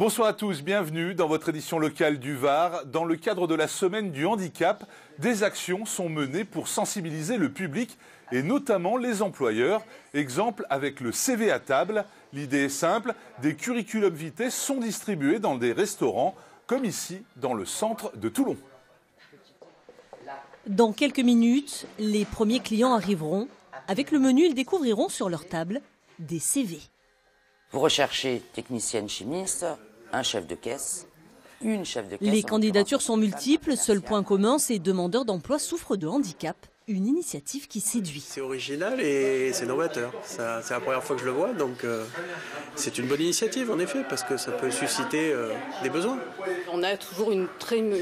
Bonsoir à tous, bienvenue dans votre édition locale du Var. Dans le cadre de la semaine du handicap, des actions sont menées pour sensibiliser le public et notamment les employeurs. Exemple avec le CV à table. L'idée est simple, des curriculum vitae sont distribués dans des restaurants, comme ici dans le centre de Toulon. Dans quelques minutes, les premiers clients arriveront. Avec le menu, ils découvriront sur leur table des CV. Vous recherchez technicienne chimiste, un chef de caisse, une chef de caisse. Les candidatures sont multiples. Seul point commun, ces demandeurs d'emploi souffrent de handicap. Une initiative qui séduit. C'est original et c'est novateur. C'est la première fois que je le vois, donc c'est une bonne initiative en effet, parce que ça peut susciter des besoins. On a toujours une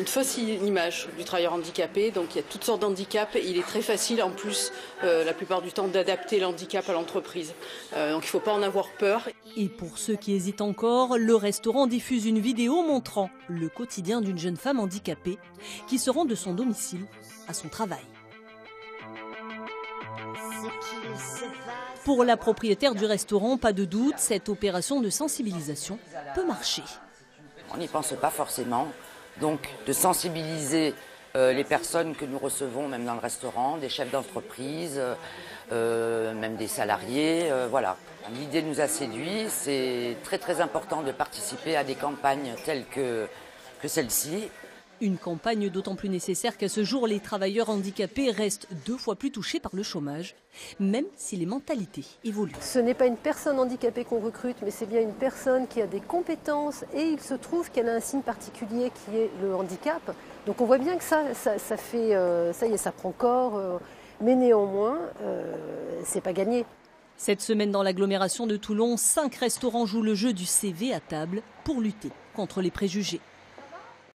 fausse image du travailleur handicapé, donc il y a toutes sortes d'handicaps et il est très facile en plus, la plupart du temps, d'adapter l'handicap à l'entreprise. Donc il ne faut pas en avoir peur. Et pour ceux qui hésitent encore, le restaurant diffuse une vidéo montrant le quotidien d'une jeune femme handicapée qui se rend de son domicile à son travail. Pour la propriétaire du restaurant, pas de doute, cette opération de sensibilisation peut marcher. On n'y pense pas forcément, donc de sensibiliser les personnes que nous recevons, même dans le restaurant, des chefs d'entreprise, même des salariés, voilà. L'idée nous a séduits, c'est très important de participer à des campagnes telles que celle-ci. Une campagne d'autant plus nécessaire qu'à ce jour, les travailleurs handicapés restent 2 fois plus touchés par le chômage, même si les mentalités évoluent. Ce n'est pas une personne handicapée qu'on recrute, mais c'est bien une personne qui a des compétences et il se trouve qu'elle a un signe particulier qui est le handicap. Donc on voit bien que ça fait, ça y est, ça prend corps, mais néanmoins, c'est pas gagné. Cette semaine dans l'agglomération de Toulon, 5 restaurants jouent le jeu du CV à table pour lutter contre les préjugés.